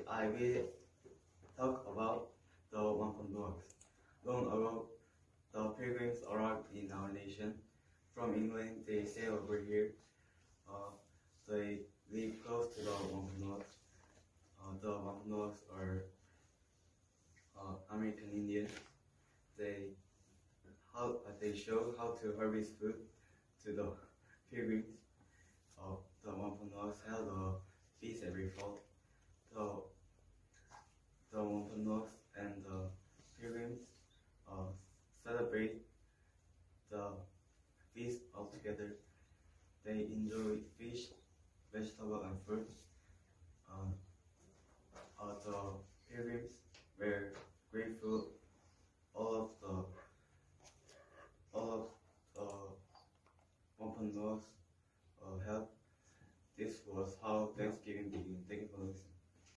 I will talk about the Wampanoags. Long ago, the pilgrims arrived in our nation. From England, they sailed over here. They live close to the Wampanoags. The Wampanoags are American Indians. They show how to harvest food to the pilgrims. The Wampanoags held a feast every fall. The Wampanoags and the pilgrims celebrate the feast all together. They enjoy fish, vegetable, and fruit. The